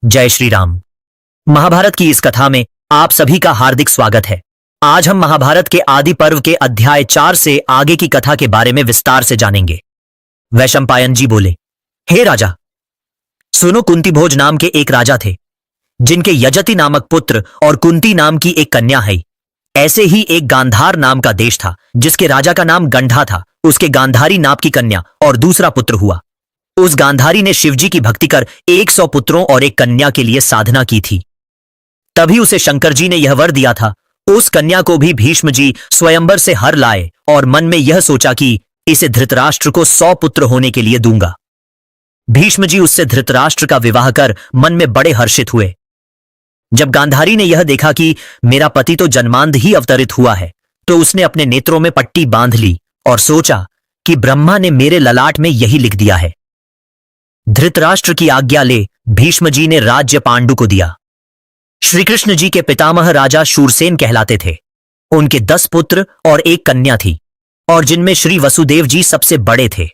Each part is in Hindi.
जय श्री राम। महाभारत की इस कथा में आप सभी का हार्दिक स्वागत है। आज हम महाभारत के आदि पर्व के अध्याय 4 से आगे की कथा के बारे में विस्तार से जानेंगे। वैशंपायन जी बोले, हे राजा सुनो, कुंती भोज नाम के एक राजा थे जिनके यजति नामक पुत्र और कुंती नाम की एक कन्या है। ऐसे ही एक गांधार नाम का देश था जिसके राजा का नाम गंधा था। उसके गांधारी नाम की कन्या और दूसरा पुत्र हुआ। उस गांधारी ने शिवजी की भक्ति कर 100 पुत्रों और एक कन्या के लिए साधना की थी। तभी उसे शंकर जी ने यह वर दिया था। उस कन्या को भी भीष्म जी स्वयंवर से हर लाए और मन में यह सोचा कि इसे धृतराष्ट्र को 100 पुत्र होने के लिए दूंगा। भीष्म जी उससे धृतराष्ट्र का विवाह कर मन में बड़े हर्षित हुए। जब गांधारी ने यह देखा कि मेरा पति तो जन्मांध ही अवतरित हुआ है, तो उसने अपने नेत्रों में पट्टी बांध ली और सोचा कि ब्रह्मा ने मेरे ललाट में यही लिख दिया है। धृतराष्ट्र की आज्ञा ले भीष्म जी ने राज्य पांडु को दिया। श्री कृष्ण जी के पितामह राजा शूरसेन कहलाते थे। उनके 10 पुत्र और एक कन्या थी, और जिनमें श्री वसुदेव जी सबसे बड़े थे।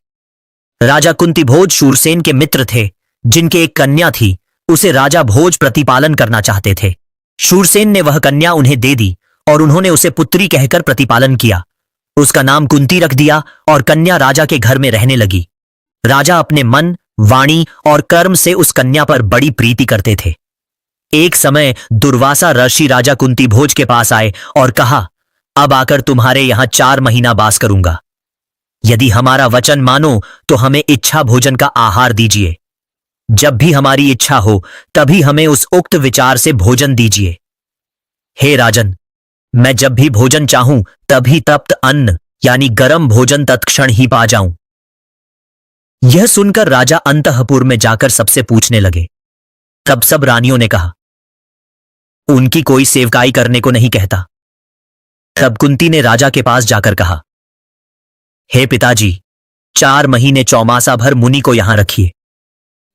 राजा कुंती भोज शूरसेन के मित्र थे, जिनके एक कन्या थी। उसे राजा भोज प्रतिपालन करना चाहते थे। शूरसेन ने वह कन्या उन्हें दे दी और उन्होंने उसे पुत्री कहकर प्रतिपालन किया। उसका नाम कुंती रख दिया और कन्या राजा के घर में रहने लगी। राजा अपने मन, वाणी और कर्म से उस कन्या पर बड़ी प्रीति करते थे। एक समय दुर्वासा ऋषि राजा कुंती भोज के पास आए और कहा, अब आकर तुम्हारे यहां 4 महीना वास करूंगा। यदि हमारा वचन मानो तो हमें इच्छा भोजन का आहार दीजिए। जब भी हमारी इच्छा हो तभी हमें उस उक्त विचार से भोजन दीजिए। हे राजन, मैं जब भी भोजन चाहूं तभी तप्त अन्न यानी गरम भोजन तत्क्षण ही पा जाऊं। यह सुनकर राजा अंतःपुर में जाकर सबसे पूछने लगे। तब सब रानियों ने कहा, उनकी कोई सेवकाई करने को नहीं कहता। तब कुंती ने राजा के पास जाकर कहा, हे पिताजी, 4 महीने चौमासा भर मुनि को यहां रखिए।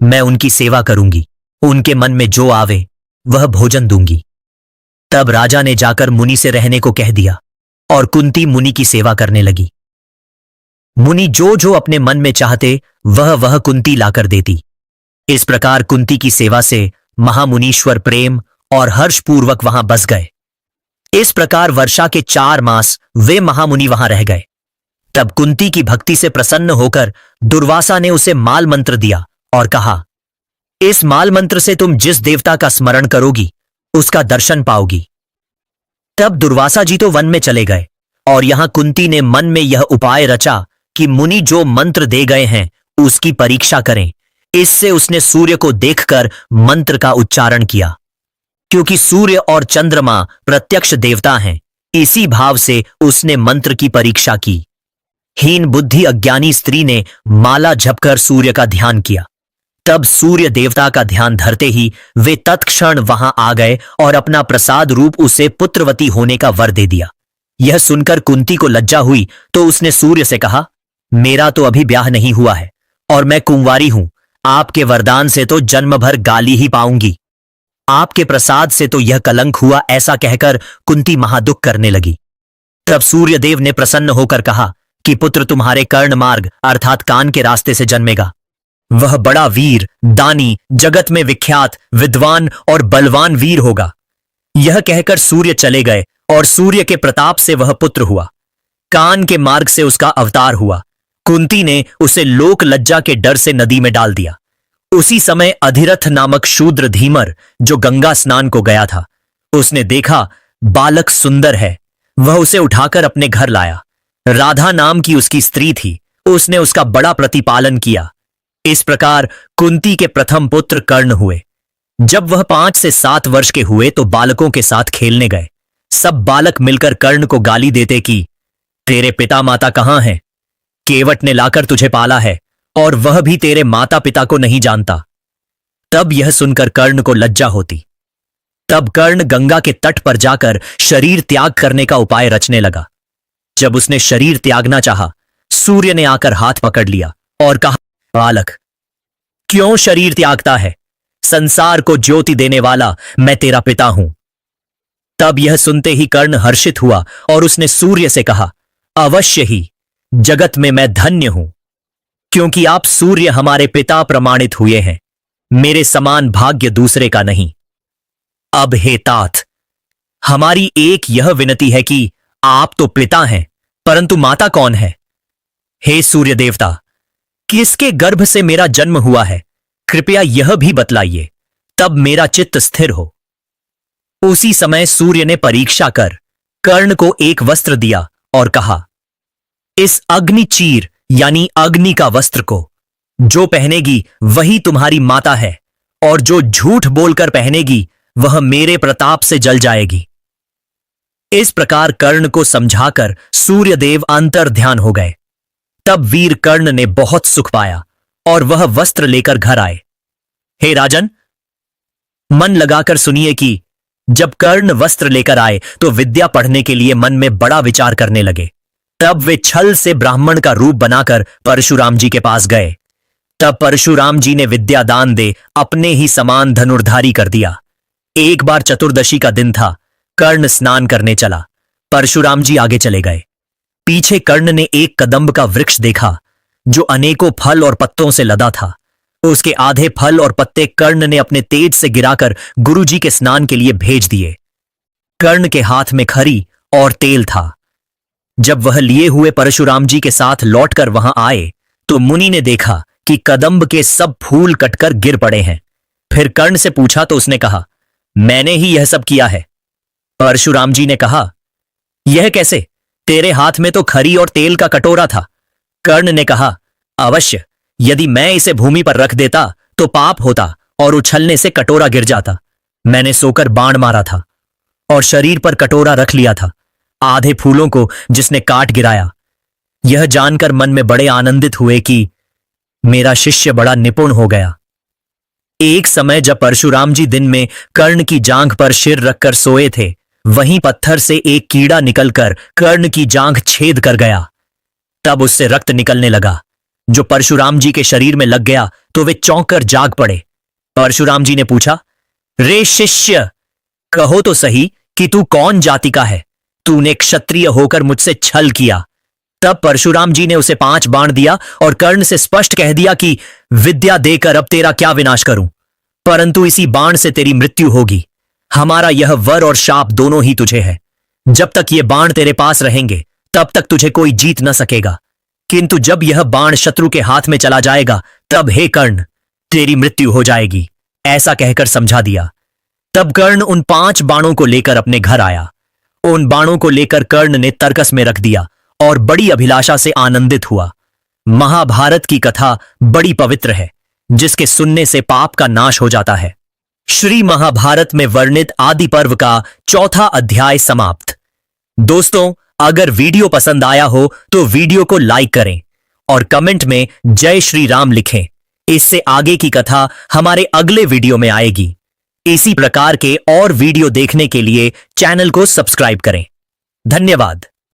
मैं उनकी सेवा करूंगी। उनके मन में जो आवे वह भोजन दूंगी। तब राजा ने जाकर मुनि से रहने को कह दिया और कुंती मुनि की सेवा करने लगी। मुनि जो जो अपने मन में चाहते वह कुंती लाकर देती। इस प्रकार कुंती की सेवा से महामुनीश्वर प्रेम और हर्षपूर्वक वहां बस गए। इस प्रकार वर्षा के 4 मास वे महामुनि वहां रह गए। तब कुंती की भक्ति से प्रसन्न होकर दुर्वासा ने उसे माल मंत्र दिया और कहा, इस माल मंत्र से तुम जिस देवता का स्मरण करोगी उसका दर्शन पाओगी। तब दुर्वासा जी तो वन में चले गए और यहां कुंती ने मन में यह उपाय रचा कि मुनि जो मंत्र दे गए हैं उसकी परीक्षा करें। इससे उसने सूर्य को देखकर मंत्र का उच्चारण किया। क्योंकि सूर्य और चंद्रमा प्रत्यक्ष देवता हैं, इसी भाव से उसने मंत्र की परीक्षा की। हीन बुद्धि अज्ञानी स्त्री ने माला झपकर सूर्य का ध्यान किया। तब सूर्य देवता का ध्यान धरते ही वे तत्क्षण वहां आ गए और अपना प्रसाद रूप उसे पुत्रवती होने का वर दे दिया। यह सुनकर कुंती को लज्जा हुई तो उसने सूर्य से कहा, मेरा तो अभी ब्याह नहीं हुआ है और मैं कुंवारी हूं। आपके वरदान से तो जन्म भर गाली ही पाऊंगी। आपके प्रसाद से तो यह कलंक हुआ। ऐसा कहकर कुंती महादुख करने लगी। तब सूर्यदेव ने प्रसन्न होकर कहा कि पुत्र तुम्हारे कर्ण मार्ग अर्थात कान के रास्ते से जन्मेगा। वह बड़ा वीर, दानी, जगत में विख्यात, विद्वान और बलवान वीर होगा। यह कहकर सूर्य चले गए और सूर्य के प्रताप से वह पुत्र हुआ। कान के मार्ग से उसका अवतार हुआ। कुंती ने उसे लोक लज्जा के डर से नदी में डाल दिया। उसी समय अधिरथ नामक शूद्र धीमर जो गंगा स्नान को गया था, उसने देखा बालक सुंदर है। वह उसे उठाकर अपने घर लाया। राधा नाम की उसकी स्त्री थी। उसने उसका बड़ा प्रतिपालन किया। इस प्रकार कुंती के प्रथम पुत्र कर्ण हुए। जब वह 5 से 7 वर्ष के हुए तो बालकों के साथ खेलने गए। सब बालक मिलकर कर्ण को गाली देते कि तेरे पिता माता कहां हैं? केवट ने लाकर तुझे पाला है और वह भी तेरे माता पिता को नहीं जानता। तब यह सुनकर कर्ण को लज्जा होती। तब कर्ण गंगा के तट पर जाकर शरीर त्याग करने का उपाय रचने लगा। जब उसने शरीर त्यागना चाहा, सूर्य ने आकर हाथ पकड़ लिया और कहा, बालक क्यों शरीर त्यागता है? संसार को ज्योति देने वाला मैं तेरा पिता हूं। तब यह सुनते ही कर्ण हर्षित हुआ और उसने सूर्य से कहा, अवश्य ही जगत में मैं धन्य हूं, क्योंकि आप सूर्य हमारे पिता प्रमाणित हुए हैं। मेरे समान भाग्य दूसरे का नहीं। अब हे तात, हमारी एक यह विनती है कि आप तो पिता हैं, परंतु माता कौन है? हे सूर्य देवता, किसके गर्भ से मेरा जन्म हुआ है, कृपया यह भी बतलाइए, तब मेरा चित्त स्थिर हो। उसी समय सूर्य ने परीक्षा कर कर्ण को एक वस्त्र दिया और कहा, इस अग्नि चीर यानी अग्नि का वस्त्र को जो पहनेगी वही तुम्हारी माता है, और जो झूठ बोलकर पहनेगी वह मेरे प्रताप से जल जाएगी। इस प्रकार कर्ण को समझाकर सूर्यदेव अंतर ध्यान हो गए। तब वीर कर्ण ने बहुत सुख पाया और वह वस्त्र लेकर घर आए। हे राजन, मन लगाकर सुनिए कि जब कर्ण वस्त्र लेकर आए तो विद्या पढ़ने के लिए मन में बड़ा विचार करने लगे। तब वे छल से ब्राह्मण का रूप बनाकर परशुराम जी के पास गए। तब परशुराम जी ने विद्या दान दे अपने ही समान धनुर्धारी कर दिया। एक बार चतुर्दशी का दिन था। कर्ण स्नान करने चला। परशुराम जी आगे चले गए। पीछे कर्ण ने एक कदंब का वृक्ष देखा जो अनेकों फल और पत्तों से लदा था। उसके आधे फल और पत्ते कर्ण ने अपने तेज से गिराकर गुरुजी के स्नान के लिए भेज दिए। कर्ण के हाथ में खरी और तेल था। जब वह लिए हुए परशुराम जी के साथ लौटकर वहां आए तो मुनि ने देखा कि कदंब के सब फूल कटकर गिर पड़े हैं। फिर कर्ण से पूछा तो उसने कहा, मैंने ही यह सब किया है। परशुराम जी ने कहा, यह कैसे? तेरे हाथ में तो खरी और तेल का कटोरा था। कर्ण ने कहा, अवश्य, यदि मैं इसे भूमि पर रख देता तो पाप होता और उछलने से कटोरा गिर जाता। मैंने सोकर बाण मारा था और शरीर पर कटोरा रख लिया था, आधे फूलों को जिसने काट गिराया। यह जानकर मन में बड़े आनंदित हुए कि मेरा शिष्य बड़ा निपुण हो गया। एक समय जब परशुराम जी दिन में कर्ण की जांघ पर सिर रखकर सोए थे, वहीं पत्थर से एक कीड़ा निकलकर कर्ण की जांघ छेद कर गया। तब उससे रक्त निकलने लगा जो परशुराम जी के शरीर में लग गया तो वे चौंक कर जाग पड़े। परशुराम जी ने पूछा, रे शिष्य, कहो तो सही कि तू कौन जाति का है? तूने क्षत्रिय होकर मुझसे छल किया। तब परशुराम जी ने उसे 5 बाण दिया और कर्ण से स्पष्ट कह दिया कि विद्या देकर अब तेरा क्या विनाश करूं, परंतु इसी बाण से तेरी मृत्यु होगी। हमारा यह वर और शाप दोनों ही तुझे है। जब तक ये बाण तेरे पास रहेंगे तब तक तुझे कोई जीत न सकेगा, किंतु जब यह बाण शत्रु के हाथ में चला जाएगा तब हे कर्ण, तेरी मृत्यु हो जाएगी। ऐसा कहकर समझा दिया। तब कर्ण उन 5 बाणों को लेकर अपने घर आया। उन बाणों को लेकर कर्ण ने तरकस में रख दिया और बड़ी अभिलाषा से आनंदित हुआ। महाभारत की कथा बड़ी पवित्र है, जिसके सुनने से पाप का नाश हो जाता है। श्री महाभारत में वर्णित आदि पर्व का 4था अध्याय समाप्त। दोस्तों, अगर वीडियो पसंद आया हो तो वीडियो को लाइक करें और कमेंट में जय श्री राम लिखें। इससे आगे की कथा हमारे अगले वीडियो में आएगी। इसी प्रकार के और वीडियो देखने के लिए चैनल को सब्सक्राइब करें। धन्यवाद।